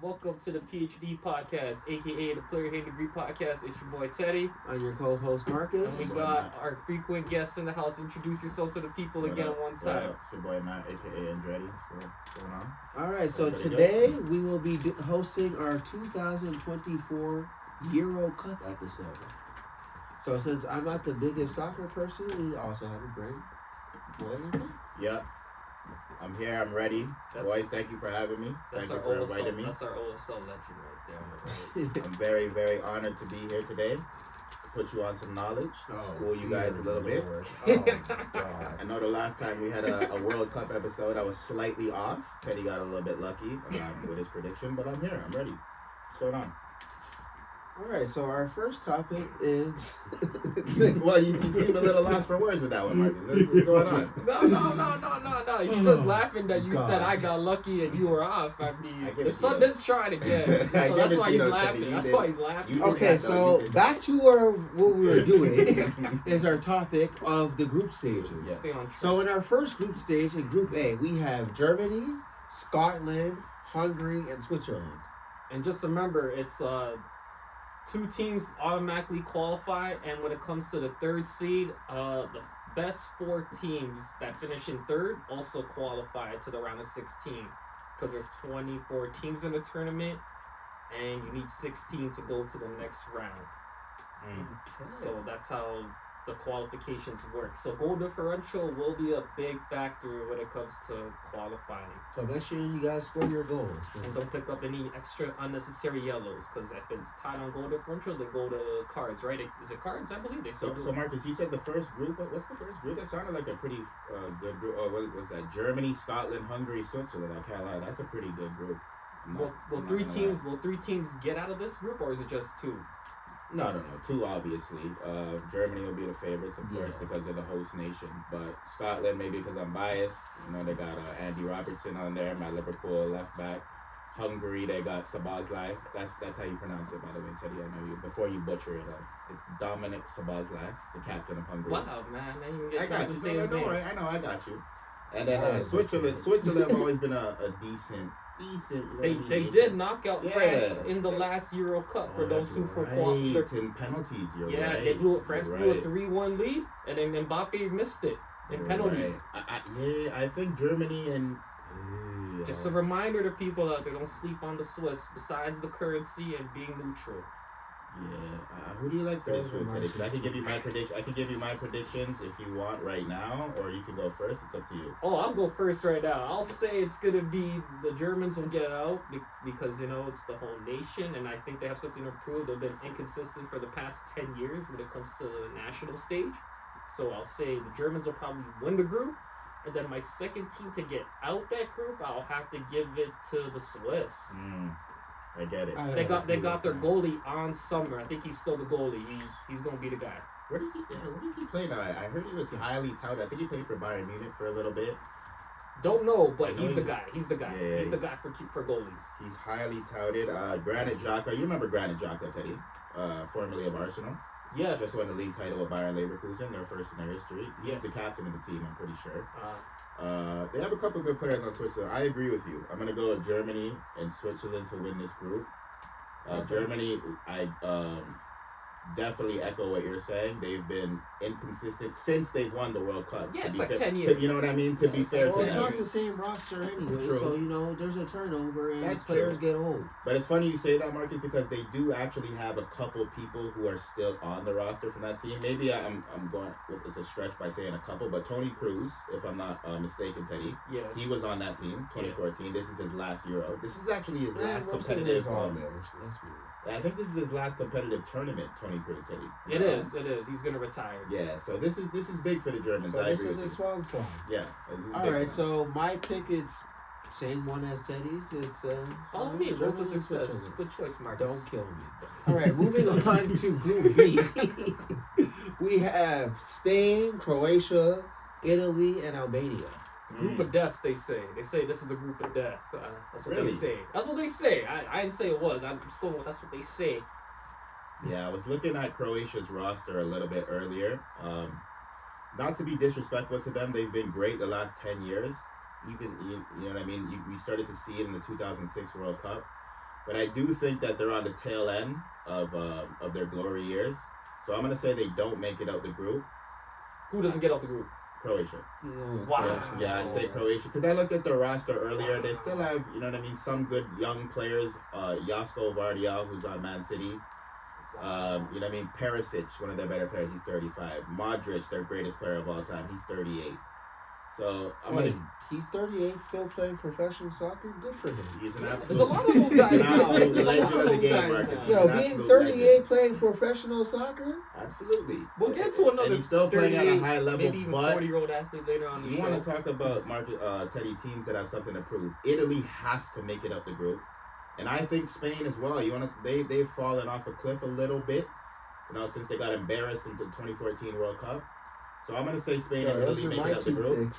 Welcome to the PhD podcast, aka the Player Hand Degree podcast. It's your boy Teddy. I'm your co-host Marcus. And we got our frequent guests in the house. Introduce yourself to the people again one time. It's your boy Matt, aka Andretti. What's going on? All right, so today we will be hosting our 2024 Euro Cup episode. So since I'm not the biggest soccer person, we also have a great boy in there. Yep. I'm here. I'm ready. Boys, thank you for having me. Thank you for inviting me. That's our OSL legend right there. I'm very, very honored to be here today. Put you on some knowledge. School you guys a little bit. Oh, God. I know the last time we had a World Cup episode, I was slightly off. Teddy got a little bit lucky with his prediction, but I'm here. I'm ready. What's going on? All right, so our first topic is... Well, you seemed a little lost for words with that one, Marcus. What's going on? No. He's just laughing that you said I got lucky and you were off. I mean, the sun is shining again. So that's why he's laughing. That's why he's laughing. Okay, so back to what we were doing is our topic of the group stages. Yeah. So in our first group stage, in Group A, we have Germany, Scotland, Hungary, and Switzerland. And just remember, it's... two teams automatically qualify, and when it comes to the third seed, the best four teams that finish in third also qualify to the round of 16, because there's 24 teams in the tournament, and you need 16 to go to the next round. Okay. So that's how the qualifications work. So goal differential will be a big factor when it comes to qualifying. So make sure you guys score your goals. And don't pick up any extra unnecessary yellows, because if it's tied on goal differential, they go to cards, right? Is it cards? I believe they still do. So Marcus, you said the first group. What's the first group? That sounded like a pretty good group. Oh, what was that? Germany, Scotland, Hungary, Switzerland. I can't lie. That's a pretty good group. Will three teams get out of this group, or is it just two? No. Two, obviously. Germany will be the favorites, of course, because they're the host nation. But Scotland, maybe because I'm biased. You know, they got Andy Robertson on there, my Liverpool left back. Hungary, they got Szoboszlai. That's how you pronounce it, by the way, Teddy. I know you. Before you butcher it, it's Dominic Szoboszlai, the captain of Hungary. Wow, man. I didn't even I get got to you. say his name. I know, I got you. And then Switzerland have always been a decent. They did knock out France in the last Euro Cup for those who in penalties. They blew it. France blew a 3-1 lead, and then Mbappe missed it in penalties. Right. I think Germany and just a reminder to people out there: don't sleep on the Swiss. Besides the currency and being neutral. Yeah. Who do you like for this group, Teddy? Because I can give you my prediction. I can give you my predictions if you want right now, or you can go first. It's up to you. Oh, I'll go first right now. I'll say it's gonna be the Germans will get out because it's the whole nation, and I think they have something to prove. They've been inconsistent for the past 10 years when it comes to the national stage. So I'll say the Germans will probably win the group, and then my second team to get out that group, I'll have to give it to the Swiss. I get it. They got their goalie on Summer. I think he's still the goalie. He's gonna be the guy. Where does he play now? I heard he was highly touted. I think he played for Bayern Munich for a little bit. Don't know, but he's the guy. He's the guy. Yeah, he's the guy for goalies. He's highly touted. Granit Xhaka. You remember Granit Xhaka, Teddy? Formerly of Arsenal. Yes. Just won the league title with Bayern Leverkusen, their first in their history. He's the captain of the team, I'm pretty sure. They have a couple good players on Switzerland. I agree with you. I'm going to go with Germany and Switzerland to win this group. Germany, I definitely echo what you're saying. They've been inconsistent since they've won the World Cup. Yeah, it's like 10 years. You know what I mean? To be fair to them. It's not the same roster anyway, True. so, there's a turnover and That's players true. get old. But it's funny you say that, Marcus, because they do actually have a couple people who are still on the roster from that team. Maybe I'm going with it's a stretch by saying a couple, but Toni Kroos, if I'm not mistaken, Teddy, he was on that team, 2014. Yeah. This is his last Euro. This is actually his last competitive. I think this is his last competitive tournament, Toni Kroos, Teddy. It is. He's gonna retire. Yeah, so this is big for the Germans. So this is his swan song. Yeah. All right, so my pick is same one as Teddy's. It's follow me. Road to success. Good choice, Marcus. Don't kill me. All right, moving on to Group B. We have Spain, Croatia, Italy, and Albania. Group of death, they say. They say this is the group of death. That's what they say. That's what they say. I didn't say it was. I'm just going with that's what they say. Yeah, I was looking at Croatia's roster a little bit earlier. Not to be disrespectful to them, they've been great the last 10 years. Even, you know what I mean? We started to see it in the 2006 World Cup. but I do think that they're on the tail end of their glory years. So I'm gonna say they don't make it out the group. Who doesn't get out the group? Croatia. Wow. Yeah, I say Croatia because I looked at their roster earlier. Wow. They still have, you know what I mean, some good young players. Josko Vardial, who's on Man City. You know what I mean, Perisic, one of their better players. He's 35. Modric, their greatest player of all time. He's 38. So he's 38, still playing professional soccer. Good for him. He's an absolute. There's a lot of those guys. An absolute legend of the game, Marcus. Yo, being 38 playing professional soccer. Absolutely. We'll get to another. And he's still playing at a high level. Maybe even 40-year-old athlete later on. You want to talk about Teddy teams that have something to prove? Italy has to make it up the group, and I think Spain as well. They've fallen off a cliff a little bit, since they got embarrassed in the 2014 World Cup. So I'm gonna say Spain and Italy make it up the group.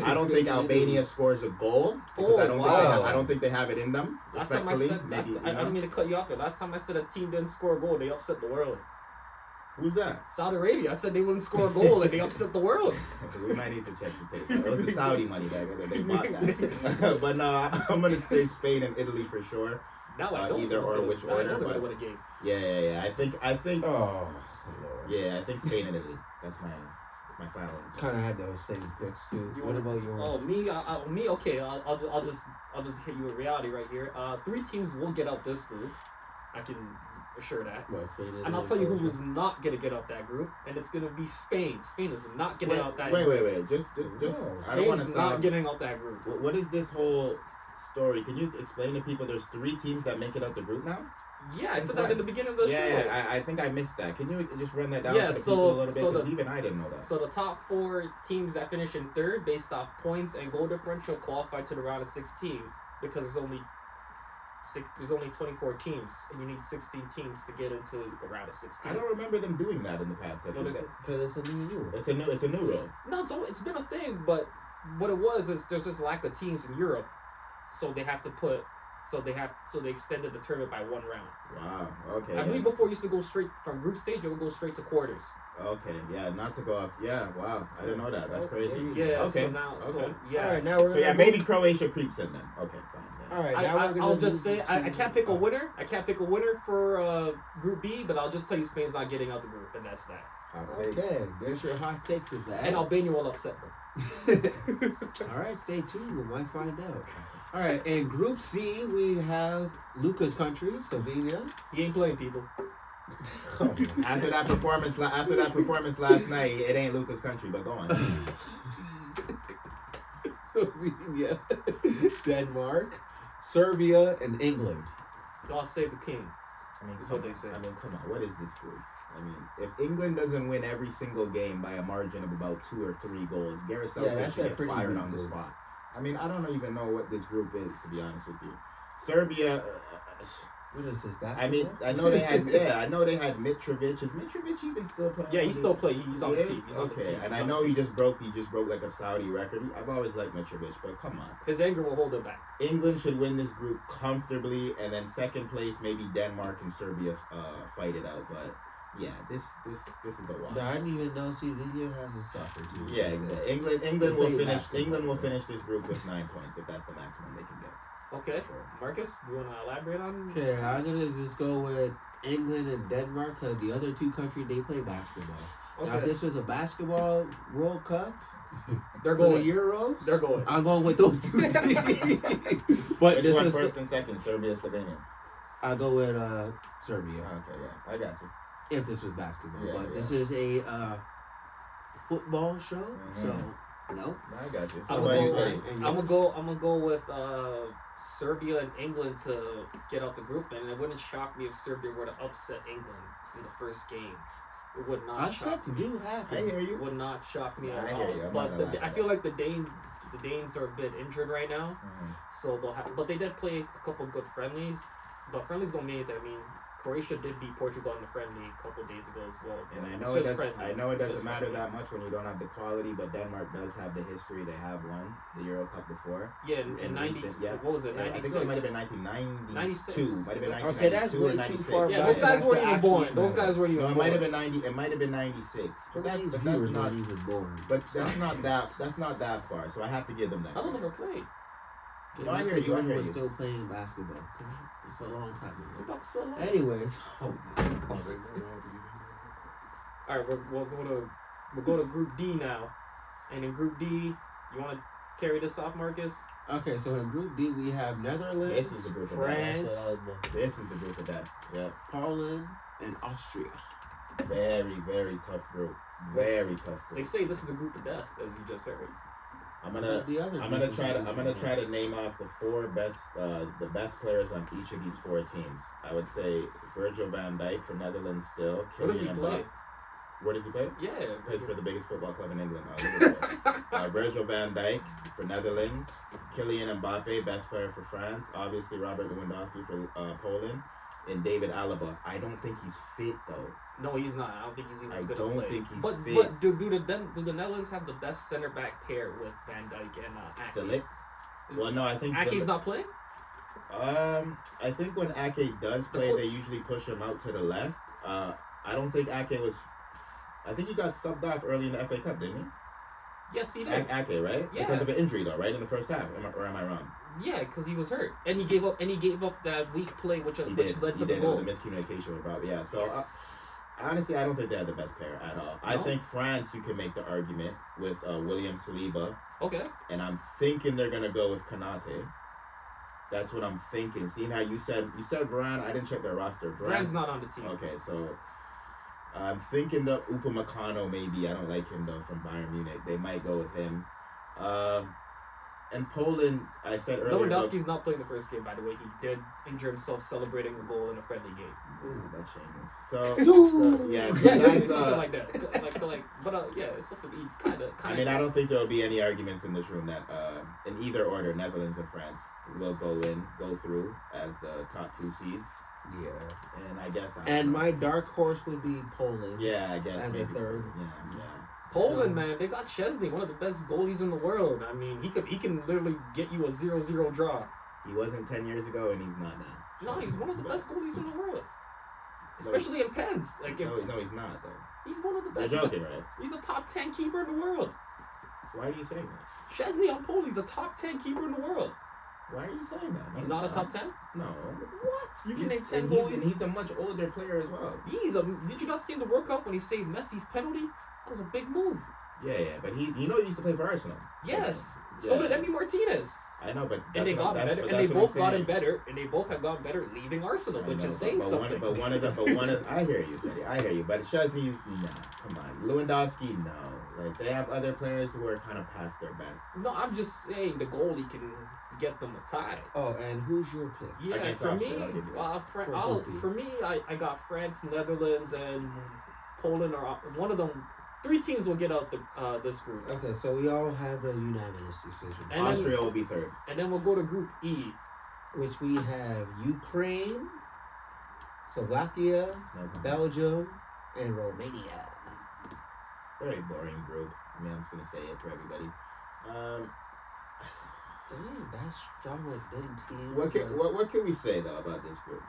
I don't think Albania scores a goal because I don't think they have it in them. Last time I said, I don't mean to cut you off there. Last time I said a team didn't score a goal, they upset the world. Who's that? Saudi Arabia. I said they wouldn't score a goal and they upset the world. We might need to check the tape. It was the Saudi money that they bought that. But no, I'm gonna say Spain and Italy for sure. Now I know either or which order. I know they're gonna win a game. Yeah. I think. Oh, Lord. Yeah, I think Spain and Italy. That's my final answer. Kind of had those same picks too. What about yours? Oh, me. Okay, I'll just hit you with reality right here. 3 teams will get out this group. I can assure that. Well, Spain and I'll tell you who is not gonna get out that group, and it's gonna be Spain. Spain is not getting out that group. Wait. Just. I don't want to Spain's not getting out that group. What is this whole story? Can you explain to people? There's 3 teams that make it out the group now. Yeah, I said that in the beginning of the show. Yeah, I think I missed that. Can you just run that down for the people a little bit? Because even I didn't know that. So the top 4 teams that finish in 3rd, based off points and goal differential, qualify to the round of 16 because there's only 24 teams, and you need 16 teams to get into the round of 16. I don't remember them doing that in the past. Because it's a new rule. It's a new rule. No, it's been a thing, but what it was is there's just lack of teams in Europe, so they extended the tournament by 1 round. Wow. Okay. I believe before it used to go straight from group stage, it would go straight to quarters. Okay. Yeah. Not to go up. Yeah. Wow. I didn't know that. That's crazy. Yeah. Okay. So now. Okay. So, yeah. All right. Now we're maybe Croatia creeps in then. Okay. Fine. Yeah. All right. Now I'll just say I can't pick a winner. I can't pick a winner for Group B, but I'll just tell you Spain's not getting out the group, and that's that. Okay. There's your hot take for that. And Albania will upset them. All right. Stay tuned. We might find out. All right, in Group C, we have Luca's country, Slovenia. He ain't playing, people. After that performance last night, it ain't Luca's country, but go on. Slovenia, Denmark, Serbia, and England. God save the king. That's what they say. I mean, come on, what is this group? I mean, if England doesn't win every single game by a margin of about 2 or 3 goals, Gareth Southgate should get fired on the spot. I mean, I don't even know what this group is, to be honest with you. Serbia. What is this, basketball? I mean, I know they had Mitrovic. Is Mitrovic even still playing? Yeah, he's still playing. He's on the team. And I know he just broke like a Saudi record. I've always liked Mitrovic, but come on. His anger will hold him back. England should win this group comfortably, and then 2nd place, maybe Denmark and Serbia fight it out. But yeah, this is a wash. I didn't even know Sevilla has a soccer team. Yeah, exactly. England will finish. England will finish this group with 9 points if that's the maximum they can get. Okay, sure. Marcus, do you want to elaborate on? Okay, I'm gonna just go with England and Denmark because the other 2 countries they play basketball. Okay. Now, if this was a basketball World Cup, they're going the Euros. They're going. I'm going with those 2 teams. But which this one is first and second? Serbia, Slovenia. I'll go with Serbia. Okay, yeah, I got you. If this was basketball, this is a football show, so no. I got you. I'm gonna go with Serbia and England to get out the group, and it wouldn't shock me if Serbia were to upset England in the first game. It would not shock me. Do happen. I hear you. It would not shock me at all. I hear you. But I feel like the Danes are a bit injured right now, so they'll have. But they did play a couple good friendlies. But friendlies don't mean anything. I mean, Croatia did beat Portugal in the friendly a couple days ago as well. And I know it doesn't matter that much when you don't have the quality, but Denmark does have the history. They have won the Euro Cup before. Yeah, in 90. What was it? 96? I think it might have been 1992. Might have been 1992 okay, that's way or 96. Too far yeah, those guys weren't even born. Those guys weren't even born. No, it might have been 90. It might have been 96. But that's not even born. But that's not that far. So I have to give them that. I don't know if they played. No, I hear you. I hear was you. still playing basketball. Okay? It's a long time It's ago. about so long. Anyways, oh my God. All right, we'll go to Group D now, and in Group D, you want to carry this off, Marcus? Okay, so in Group D we have Netherlands, This is the group of France, death. This is the group of death. Yeah. Poland, and Austria. Very, very tough group. Very tough They group. say this is the group of death, as you just heard. I'm gonna try to name off the best players on each of these four teams. I would say Virgil van Dijk for Netherlands still. Where does he play? Where does he play? Yeah, He plays for the biggest football club in England. Virgil van Dijk for Netherlands. Kylian Mbappe, best player for France. Obviously Robert Lewandowski for Poland. And David Alaba. I don't think he's fit though. No, he's not. I don't think he's even I fit don't to play. think he's but, fit. But do the Netherlands have the best center back pair with Van Dijk and Ake? De Ligt? Well, no, I think Ake's not playing. I think when Ake does play, they usually push him out to the left. I don't think Ake was. I think he got subbed off early in the FA Cup, didn't he? Yes, he did. Ake, right? Yeah. Because of an injury, though, right in the first half. Am I wrong? Yeah, because he was hurt, and he gave up that weak play, which led to the goal. The miscommunication with Bob. Yeah. So honestly, I don't think they had the best pair at all. No? I think France, you can make the argument with William Saliba. Okay. And I'm thinking they're gonna go with Konate. That's what I'm thinking. Seeing how you said Varane, I didn't check their roster. Varane's not on the team. Okay, so I'm thinking the Upamecano maybe. I don't like him though from Bayern Munich. They might go with him. And Poland, I said earlier. Lewandowski's not playing the first game, by the way. He did injure himself celebrating a goal in a friendly game. Ooh, that's shameless. So yeah, that's something like that. But yeah, it's something kind of. I mean, I don't think there will be any arguments in this room that in either order, Netherlands and France will go through as the top two seeds. Yeah. And I guess. My dark horse would be Poland. Yeah, I guess. As maybe. a third. Yeah. Poland, man, they got Szczesny, one of the best goalies in the world. I mean, he can literally get you a 0-0 draw. He wasn't 10 years ago, and he's not now. No, he's one of the best goalies in the world, especially in pens. No, he's not though. He's one of the best. You're joking, right? He's a top 10 keeper in the world. Why are you saying that? Szczesny on Poland, he's a top 10 keeper in the world. Why are you saying that? He's not a top 10? No. What? You can name 10 goalies. goalies. He's a much older player as well. Did you not see in the World Cup when he saved Messi's penalty? That was a big move. Yeah, but he used to play for Arsenal. Yes. So did Emi Martinez. I know, but they got better, and they both gotten better, and they both have gotten better leaving Arsenal, which is saying something. I hear you, Teddy. I hear you. But Szczesny's come on. Lewandowski, no. Like they have other players who are kind of past their best. No, I'm just saying the goalie can get them a tie. Oh, and who's your pick? Yeah, for me, I got France, Netherlands, and Poland. Or one of them. 3 teams will get out this group. Okay, so we all have a unanimous decision. And Austria will be third. And then we'll go to Group E, which we have Ukraine, Slovakia, Belgium, and Romania. Very boring group. I mean, I'm just gonna say it for everybody. That's strong with them teams. What can we say though about this group?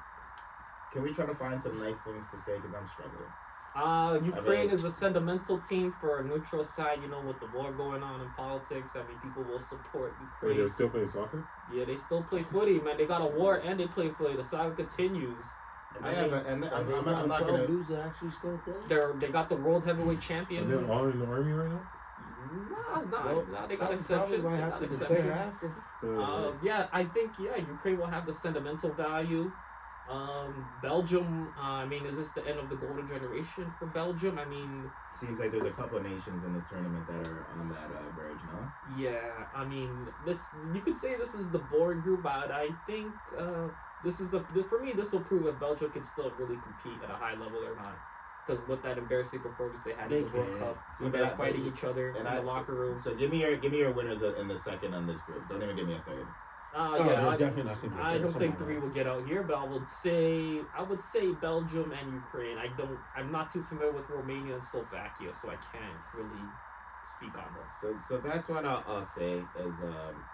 Can we try to find some nice things to say? Because I'm struggling. Ukraine is a sentimental team for a neutral side, with the war going on in politics. I mean, people will support Ukraine. Wait, they're still playing soccer? Yeah, they still play footy, man. They got a war and they play footy. The saga continues. I'm not gonna. Dudes that actually still play? They got the world heavyweight champion. Are they all in the army right now? No, it's not. Well, they got exceptions. Might have to declare after. I think Ukraine will have the sentimental value. Belgium, is this the end of the golden generation for Belgium? Seems like there's a couple of nations in this tournament that are on that verge, no? Yeah, this, you could say this is the boring group, but I think this is for me, this will prove if Belgium can still really compete at a high level or not. Because with that embarrassing performance they had in the World Cup, they're fighting each other in the locker room. So give me your winners in the second on this group. Don't even give me a third. Definitely not gonna be I don't think 3 will get out here, but I would say Belgium and Ukraine. I'm not too familiar with Romania and Slovakia, so I can't really speak on those. So that's what I'll say is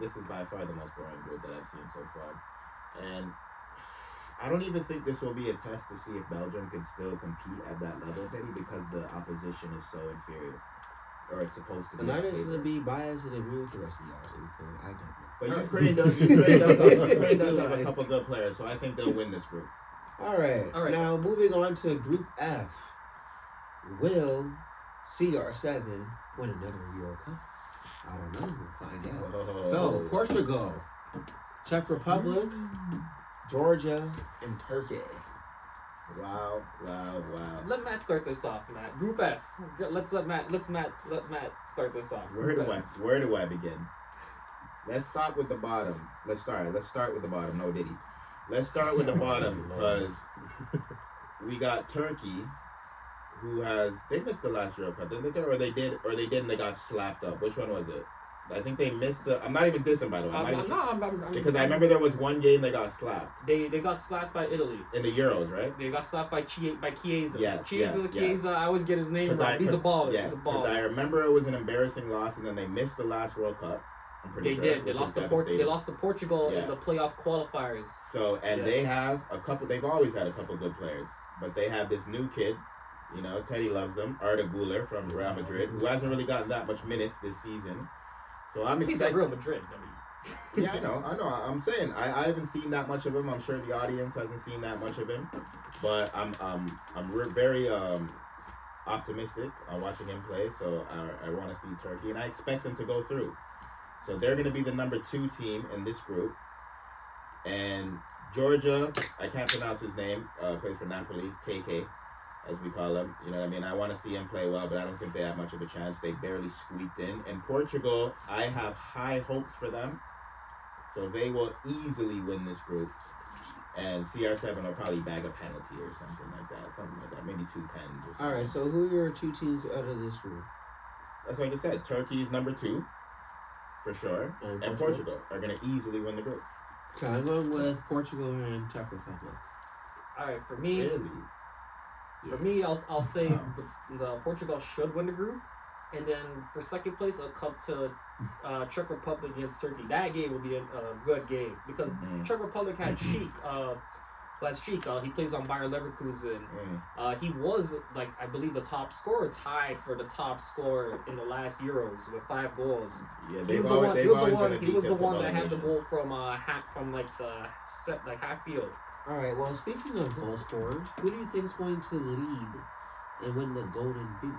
this is by far the most boring group that I've seen so far, and I don't even think this will be a test to see if Belgium can still compete at that level, Teddy, because the opposition is so inferior. or it's supposed to be. And I'm just favorite. gonna be biased and agree with the rest of y'all. So I don't know. But Ukraine does have a couple good players, so I think they'll win this group. All right. Now moving on to Group F. Will CR7 win another Euro Cup? I don't know. We'll find out. Whoa. So Portugal, Czech Republic, Georgia, and Turkey. Wow. Let Matt start this off, Matt. Group F. Let Matt start this off. Where do I begin? Let's start with the bottom. Let's start with the bottom. No Diddy. Let's start with the bottom because we got Turkey, who they missed the last Euro Cup, didn't they? Or they did, and they got slapped up. Which one was it? I think they missed the. I'm not even dissing, by the way. Because I remember there was one game they got slapped. They got slapped by Italy in the Euros, right? They got slapped by Chiesa. Yes. Chiesa. I always get his name wrong. He's a baller. Yes, because I remember it was an embarrassing loss, and then they missed the last World Cup. I'm pretty sure. They did. They lost to Portugal in the playoff qualifiers. So they have a couple. They've always had a couple good players, but they have this new kid. You know, Teddy loves them. Arda Güler from Real Madrid, who hasn't really gotten that much minutes this season. So I'm expecting. He's at Real Madrid. Yeah, I know. I'm saying I haven't seen that much of him. I'm sure the audience hasn't seen that much of him, but I'm very optimistic on watching him play. So I want to see Turkey, and I expect them to go through. So they're going to be the number 2 team in this group, and Georgia, I can't pronounce his name. Plays for Napoli, KK, as we call him. You know what I mean? I want to see him play well, but I don't think they have much of a chance. They barely squeaked in. And Portugal, I have high hopes for them. So they will easily win this group. And CR7 will probably bag a penalty or something like that. Maybe 2 pens or something. All right, so who are your 2 teams out of this group? That's like I said. Turkey is number 2, for sure. And Portugal are going to easily win the group. Okay, I'm going with Portugal and Czech Republic. All right, for me... Really? For me, I'll say the Portugal should win the group, and then for second place, I'll come to Czech Republic against Turkey. That game will be a good game because Czech Republic had Sheik. He plays on Bayer Leverkusen. He was I believe the top scorer, tied for the top scorer in the last Euros with 5 goals. Yeah, he was the one that had the goal from half field. All right. Well, speaking of goal scorers, who do you think is going to lead and win the Golden Boot?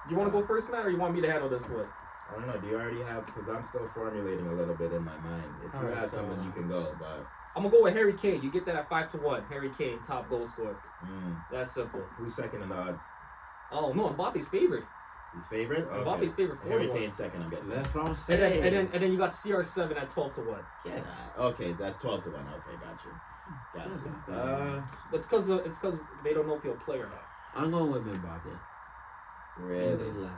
You want to go first, Matt, or you want me to handle this one? I don't know. Do you already have? Because I'm still formulating a little bit in my mind. If you have something, you can go. But I'm gonna go with Harry Kane. You get that at 5-1. Harry Kane, top goal scorer. That's simple. Who's second in the odds? Oh no, Mbappe's favorite. His favorite? Okay. Mbappe's favorite. Harry Kane second, I'm guessing. And then you got CR7 at 12-1. Yeah. Okay, that's 12-1. Okay, gotcha. It's because they don't know if he'll play or not. I'm going with Mbappe. Really?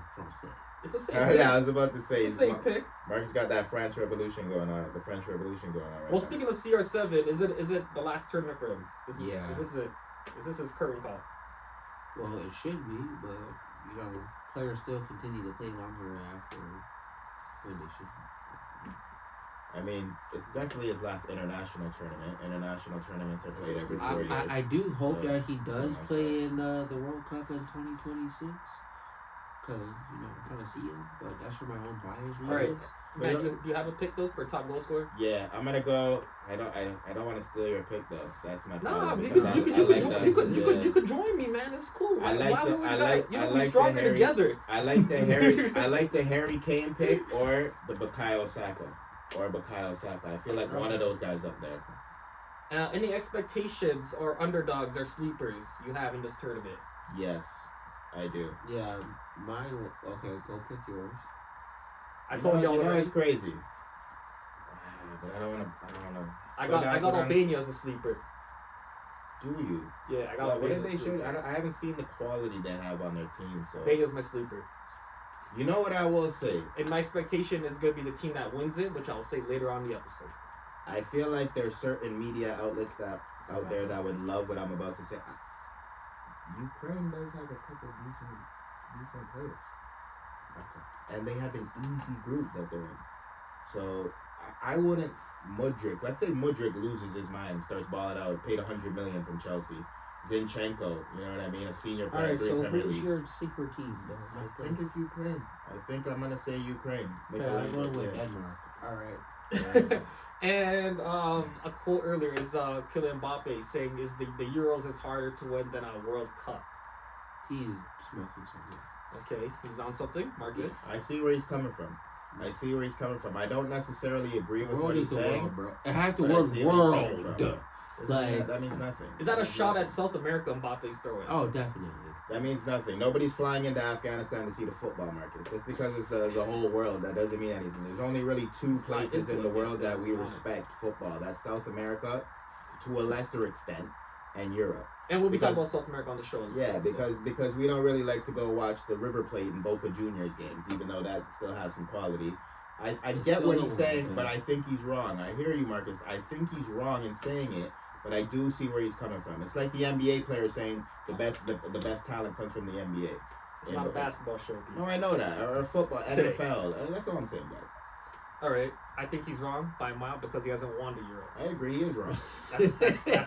It's a safe pick. Yeah, I was about to say. It's a safe pick. Marcus got that French Revolution going on. The French Revolution going on right Well, now. speaking of CR7, is it the last tournament for him? Is this his current call? Well, it should be, but players still continue to play longer after when they should. I mean, it's definitely his last international tournament. International tournaments are played every 4 years. I do hope that he does play in the World Cup in 2026. Because, I'm trying to see him. But that's for my own bias reasons. All right. Matt, do you have a pick, though, for top goal scorer? Yeah, I'm going to go. I don't want to steal your pick, though. That's my problem. You could join me, man. It's cool. I like the Harry Kane pick or the Bukayo Saka. I feel like one of those guys up there. Any expectations or underdogs or sleepers you have in this tournament? Yes, I do. Yeah, mine. Okay, go pick yours. I told y'all. It's crazy. But I don't want to. I got Albania as a sleeper. Do you? Yeah, I got Albania. What did they show? I haven't seen the quality they have on their team. So Albania's my sleeper. You know what I will say? And my expectation is going to be the team that wins it, which I'll say later on in the episode. I feel like there's certain media outlets out there that would love what I'm about to say. Ukraine does have a couple of decent players. And they have an easy group that they're in. So I wouldn't Mudryk. Let's say Mudryk loses his mind, starts balling out, paid $100 million from Chelsea. Zinchenko. You know what I mean? A senior All player, right, 3 so Premier who's Leagues. your sleeper team, though? I think it's Ukraine. I think I'm gonna say Ukraine. Okay, I'm going with Denmark. All right. And a quote earlier is Kylian Mbappe saying is the Euros is harder to win than a World Cup. He's smoking something. Okay, he's on something, Marcus. I see where he's coming from. I don't necessarily agree with what he's saying. World, bro. It has the but I word see where he's coming world. from. Like, that means nothing. Is that a means shot nothing. at South America Mbappe's throwing? Oh, definitely. That means nothing. Nobody's flying into Afghanistan to see the football markets. Just because it's the whole world, that doesn't mean anything. There's only really 2 places in the world that we respect football. That's South America, to a lesser extent, and Europe. And we'll be talking about South America on the show. Yeah, because we don't really like to go watch the River Plate and Boca Juniors games, even though that still has some quality. I get what he's saying, but I think he's wrong. I hear you, Marcus. I think he's wrong in saying it, but I do see where he's coming from. It's like the NBA player saying the best talent comes from the NBA. It's not a basketball show. No, I know that. Or football, Today. NFL. That's all I'm saying, guys. All right, I think he's wrong by a mile because he hasn't won the Euro. I agree, he is wrong. That's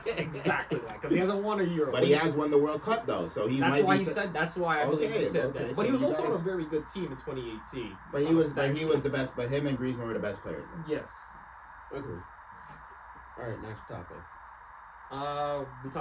exactly why, because he hasn't won a Euro. But he has won the World Cup, though, so he That's might why be... he said. That's why I believe he said that. So But he was also on a very good team in 2018. But he was the best. But him and Griezmann were the best players. Yes. Agree. All right, next topic. We talked